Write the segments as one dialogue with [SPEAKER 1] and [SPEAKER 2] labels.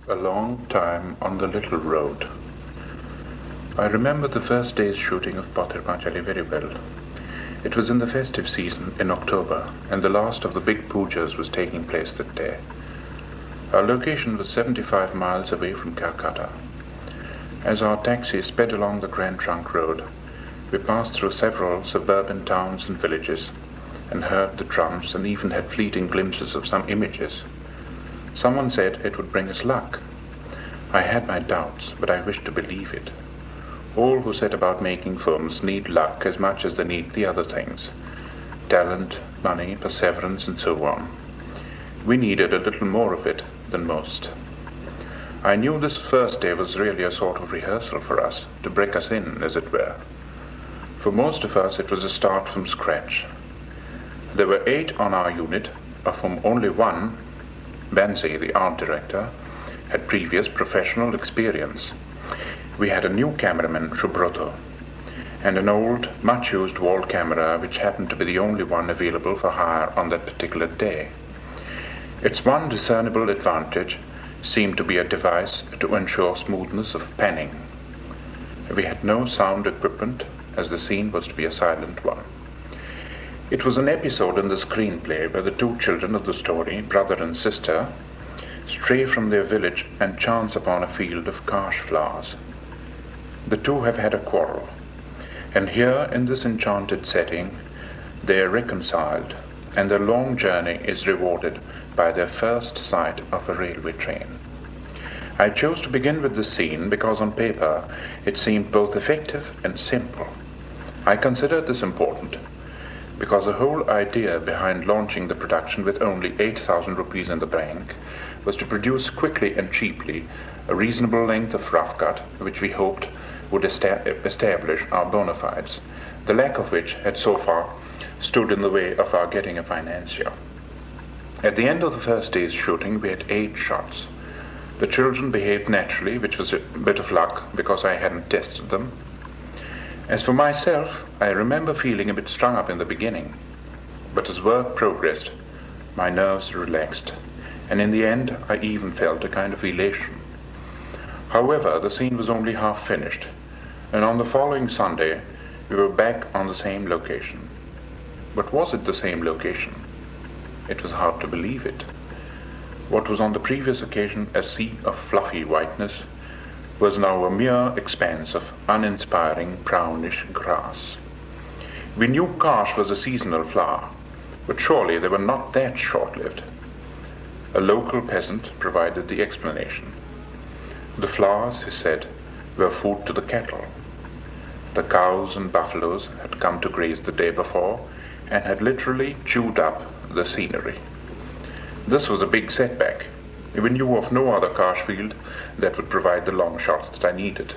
[SPEAKER 1] A long time on the little road. I remember the first day's shooting of Panchali very well. It was in the festive season in October, and the last of the big pujas was taking place that day. Our location was 75 miles away from Calcutta. As our taxi sped along the Grand Trunk Road, we passed through several suburban towns and villages, and heard the drums and even had fleeting glimpses of some images. Someone said it would bring us luck. I had my doubts, but I wished to believe it. All who set about making films need luck as much as they need the other things: talent, money, perseverance, and so on. We needed a little more of it than most. I knew this first day was really a sort of rehearsal for us, to break us in, as it were. For most of us it was a start from scratch. There were 8 on our unit, of whom only one, Bansi, the art director, had previous professional experience. We had a new cameraman, Shubroto, and an old, much-used wall camera which happened to be the only one available for hire on that particular day. Its one discernible advantage seemed to be a device to ensure smoothness of panning. We had no sound equipment, as the scene was to be a silent one. It was an episode in the screenplay where the 2 children of the story, brother and sister, stray from their village and chance upon a field of karsh flowers. The 2 have had a quarrel, and here in this enchanted setting they are reconciled, and their long journey is rewarded by their first sight of a railway train. I chose to begin with this scene because on paper it seemed both effective and simple. I considered this important because the whole idea behind launching the production with only 8,000 rupees in the bank was to produce quickly and cheaply a reasonable length of rough cut which we hoped would establish our bona fides, the lack of which had so far stood in the way of our getting a financier. At the end of the first day's shooting we had 8 shots. The children behaved naturally, which was a bit of luck because I hadn't tested them. As for myself, I remember feeling a bit strung up in the beginning, but as work progressed, my nerves relaxed, and in the end I even felt a kind of elation. However, the scene was only half finished, and on the following Sunday we were back on the same location. But was it the same location? It was hard to believe it. What was on the previous occasion a sea of fluffy whiteness was now a mere expanse of uninspiring brownish grass. We knew karsh was a seasonal flower, but surely they were not that short-lived. A local peasant provided the explanation. The flowers, he said, were food to the cattle. The cows and buffaloes had come to graze the day before and had literally chewed up the scenery. This was a big setback. We knew of no other karsh field that would provide the long shots that I needed.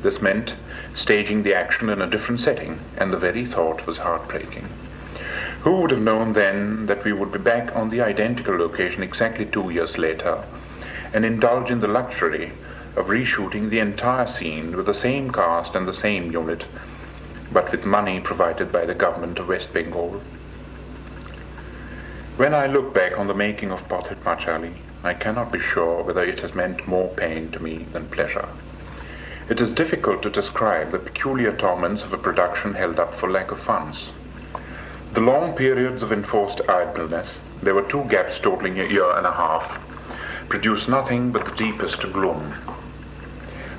[SPEAKER 1] This meant staging the action in a different setting, and the very thought was heartbreaking. Who would have known then that we would be back on the identical location exactly 2 years later, and indulge in the luxury of reshooting the entire scene with the same cast and the same unit, but with money provided by the government of West Bengal? When I look back on the making of Panchali, I cannot be sure whether it has meant more pain to me than pleasure. It is difficult to describe the peculiar torments of a production held up for lack of funds. The long periods of enforced idleness, there were 2 gaps totaling a year and a half, produced nothing but the deepest gloom.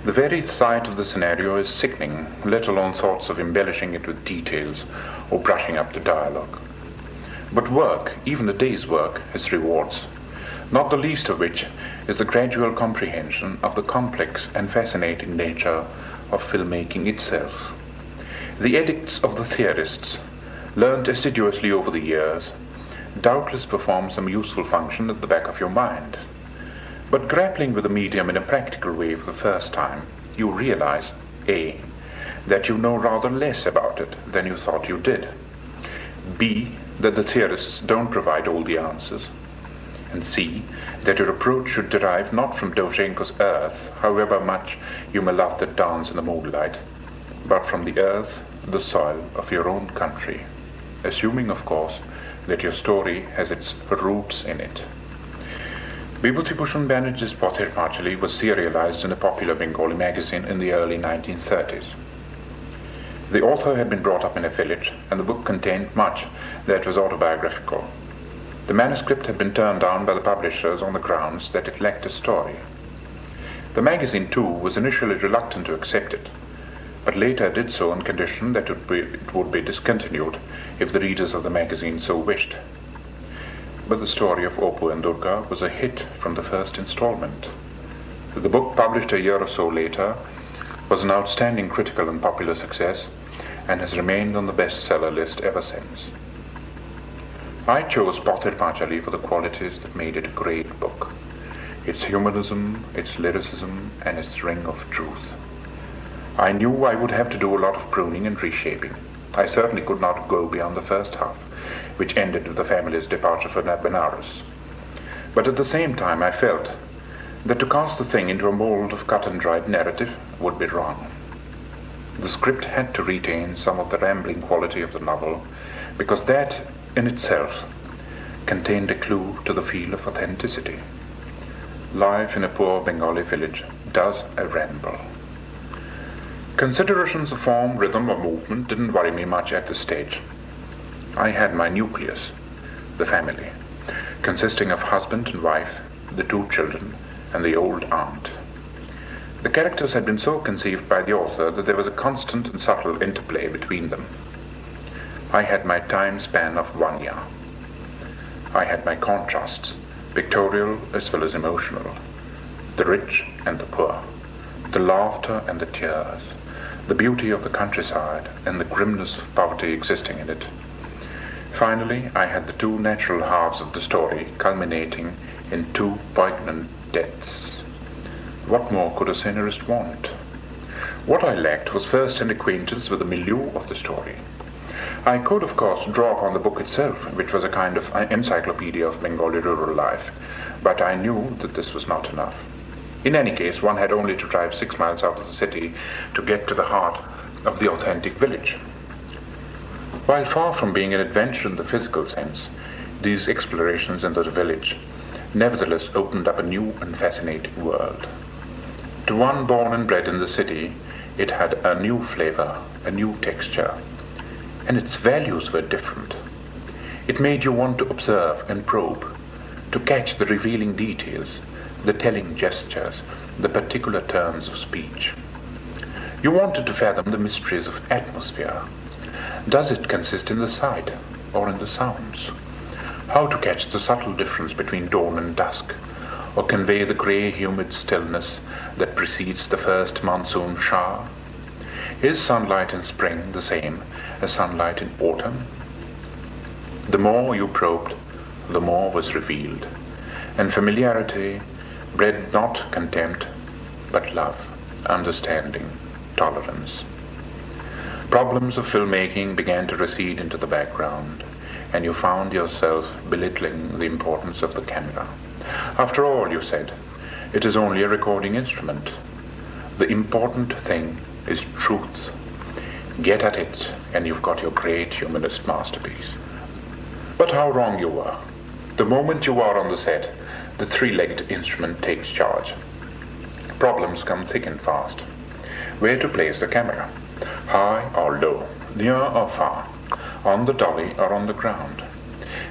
[SPEAKER 1] The very sight of the scenario is sickening, let alone thoughts of embellishing it with details or brushing up the dialogue. But work, even a day's work, has rewards, not the least of which is the gradual comprehension of the complex and fascinating nature of filmmaking itself. The edicts of the theorists, learnt assiduously over the years, doubtless perform some useful function at the back of your mind. But grappling with the medium in a practical way for the first time, you realize, A, that you know rather less about it than you thought you did, B, that the theorists don't provide all the answers, and C, that your approach should derive not from Dovzhenko's earth, however much you may love that dance in the moonlight, but from the earth, the soil of your own country, assuming, of course, that your story has its roots in it. Vibhuti-Bhushan Banerjee's Pather Panchali was serialized in a popular Bengali magazine in the early 1930s. The author had been brought up in a village, and the book contained much that was autobiographical. The manuscript had been turned down by the publishers on the grounds that it lacked a story. The magazine, too, was initially reluctant to accept it, but later did so on condition that it would be discontinued if the readers of the magazine so wished. But the story of Oppu and Durga was a hit from the first installment. The book, published a year or so later, was an outstanding critical and popular success and has remained on the bestseller list ever since. I chose Pather Panchali for the qualities that made it a great book: its humanism, its lyricism, and its ring of truth. I knew I would have to do a lot of pruning and reshaping. I certainly could not go beyond the first half, which ended with the family's departure for Benares. But at the same time I felt that to cast the thing into a mold of cut-and-dried narrative would be wrong. The script had to retain some of the rambling quality of the novel, because that in itself contained a clue to the feel of authenticity. Life in a poor Bengali village does a ramble. Considerations of form, rhythm, or movement didn't worry me much at this stage. I had my nucleus, the family, consisting of husband and wife, the 2 children, and the old aunt. The characters had been so conceived by the author that there was a constant and subtle interplay between them. I had my time span of 1 year. I had my contrasts, pictorial as well as emotional, the rich and the poor, the laughter and the tears, the beauty of the countryside and the grimness of poverty existing in it. Finally, I had the 2 natural halves of the story culminating in 2 poignant deaths. What more could a scenarist want? What I lacked was first-hand acquaintance with the milieu of the story. I could, of course, draw upon the book itself, which was a kind of encyclopedia of Bengali rural life, but I knew that this was not enough. In any case, one had only to drive 6 miles out of the city to get to the heart of the authentic village. While far from being an adventure in the physical sense, these explorations into the village nevertheless opened up a new and fascinating world. To one born and bred in the city, it had a new flavor, a new texture, and its values were different. It made you want to observe and probe, to catch the revealing details, the telling gestures, the particular turns of speech. You wanted to fathom the mysteries of atmosphere. Does it consist in the sight or in the sounds? How to catch the subtle difference between dawn and dusk, or convey the grey, humid stillness that precedes the first monsoon shower? Is sunlight in spring the same as sunlight in autumn? The more you probed, the more was revealed, and familiarity bred not contempt, but love, understanding, tolerance. Problems of filmmaking began to recede into the background, and you found yourself belittling the importance of the camera. After all, you said, it is only a recording instrument. The important thing is truth. Get at it, and you've got your great humanist masterpiece. But how wrong you were. The moment you are on the set, the 3-legged instrument takes charge. Problems come thick and fast. Where to place the camera? High or low? Near or far? On the dolly or on the ground?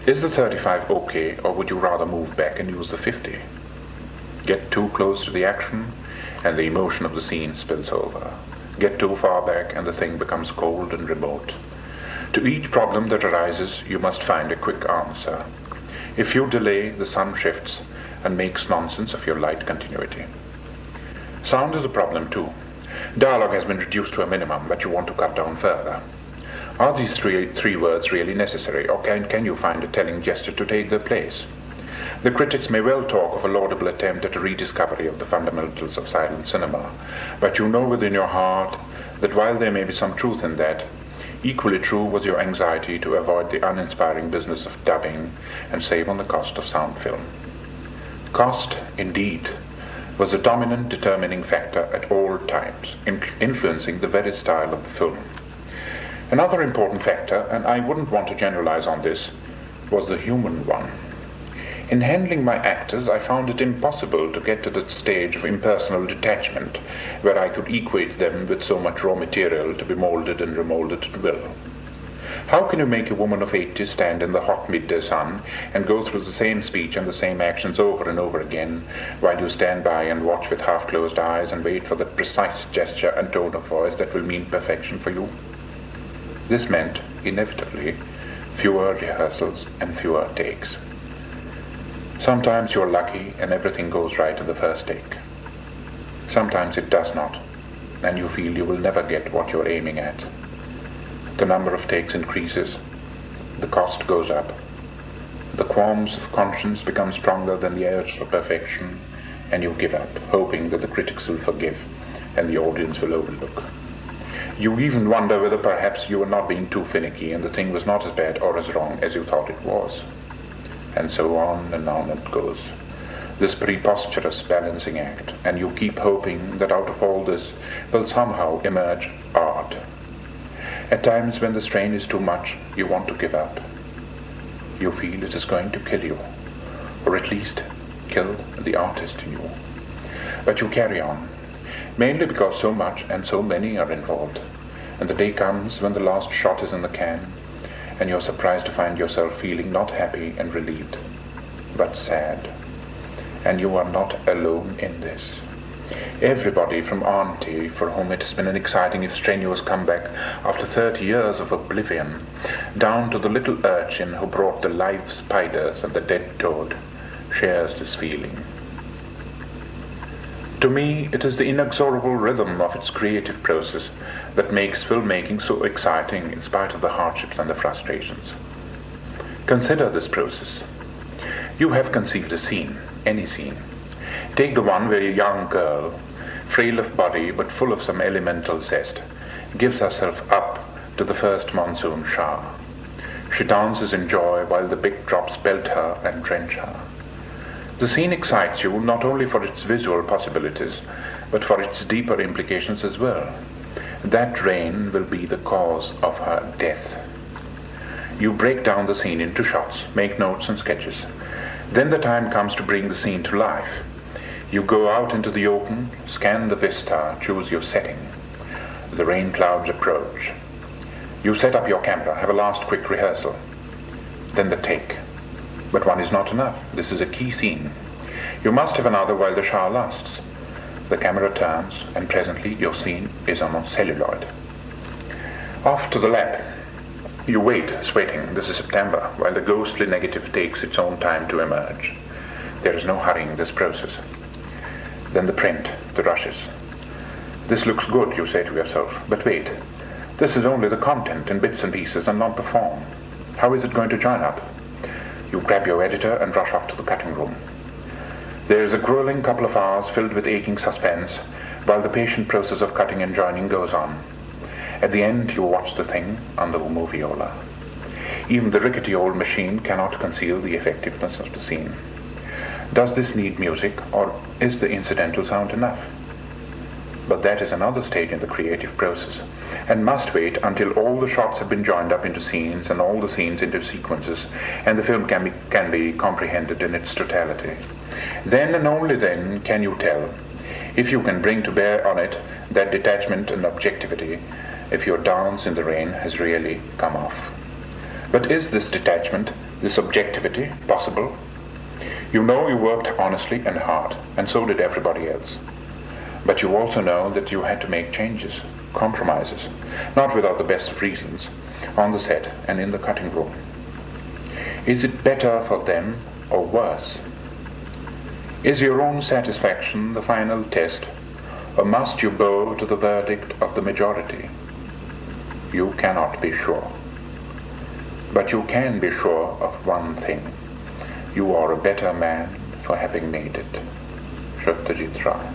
[SPEAKER 1] Is the 35 okay, or would you rather move back and use the 50? Get too close to the action, and the emotion of the scene spills over. Get too far back, and the thing becomes cold and remote. To each problem that arises, you must find a quick answer. If you delay, the sun shifts and makes nonsense of your light continuity. Sound is a problem too. Dialogue has been reduced to a minimum, but you want to cut down further. Are these three words really necessary, or can you find a telling gesture to take their place? The critics may well talk of a laudable attempt at a rediscovery of the fundamentals of silent cinema, but you know within your heart that while there may be some truth in that, equally true was your anxiety to avoid the uninspiring business of dubbing and save on the cost of sound film. Cost, indeed, was a dominant determining factor at all times, influencing the very style of the film. Another important factor, and I wouldn't want to generalize on this, was the human one. In handling my actors, I found it impossible to get to that stage of impersonal detachment where I could equate them with so much raw material to be molded and remolded at will. How can you make a woman of 80 stand in the hot midday sun and go through the same speech and the same actions over and over again, while you stand by and watch with half-closed eyes and wait for that precise gesture and tone of voice that will mean perfection for you? This meant, inevitably, fewer rehearsals and fewer takes. Sometimes you're lucky and everything goes right in the first take. Sometimes it does not, and you feel you will never get what you're aiming at. The number of takes increases, the cost goes up, the qualms of conscience become stronger than the urge for perfection, and you give up, hoping that the critics will forgive and the audience will overlook. You even wonder whether perhaps you were not being too finicky and the thing was not as bad or as wrong as you thought it was. And so on it goes, this preposterous balancing act, and you keep hoping that out of all this will somehow emerge art. At times when the strain is too much, you want to give up. You feel it is going to kill you, or at least kill the artist in you. But you carry on, mainly because so much and so many are involved, and the day comes when the last shot is in the can, and you're surprised to find yourself feeling not happy and relieved, but sad. And you are not alone in this. Everybody from Auntie, for whom it has been an exciting if strenuous comeback after 30 years of oblivion, down to the little urchin who brought the live spiders and the dead toad, shares this feeling. To me, it is the inexorable rhythm of its creative process that makes filmmaking so exciting in spite of the hardships and the frustrations. Consider this process. You have conceived a scene, any scene. Take the one where a young girl, frail of body but full of some elemental zest, gives herself up to the first monsoon shower. She dances in joy while the big drops pelt her and drench her. The scene excites you not only for its visual possibilities, but for its deeper implications as well. That rain will be the cause of her death. You break down the scene into shots, make notes and sketches. Then the time comes to bring the scene to life. You go out into the open, scan the vista, choose your setting. The rain clouds approach. You set up your camera, have a last quick rehearsal. Then the take. But one is not enough. This is a key scene. You must have another while the shower lasts. The camera turns, and presently your scene is on celluloid. Off to the lab. You wait, sweating. This is September, while the ghostly negative takes its own time to emerge. There is no hurrying this process. Then the print, the rushes. This looks good, you say to yourself. But wait, this is only the content in bits and pieces and not the form. How is it going to join up? You grab your editor and rush off to the cutting room. There is a grueling couple of hours filled with aching suspense, while the patient process of cutting and joining goes on. At the end, you watch the thing on the moviola. Even the rickety old machine cannot conceal the effectiveness of the scene. Does this need music, or is the incidental sound enough? But that is another stage in the creative process, and must wait until all the shots have been joined up into scenes and all the scenes into sequences, and the film can be comprehended in its totality. Then and only then can you tell, if you can bring to bear on it that detachment and objectivity, if your dance in the rain has really come off. But is this detachment, this objectivity, possible? You know you worked honestly and hard, and so did everybody else. But you also know that you had to make changes, compromises, not without the best of reasons, on the set and in the cutting room. Is it better for them or worse? Is your own satisfaction the final test, or must you bow to the verdict of the majority? You cannot be sure. But you can be sure of one thing. You are a better man for having made it. Satyajit.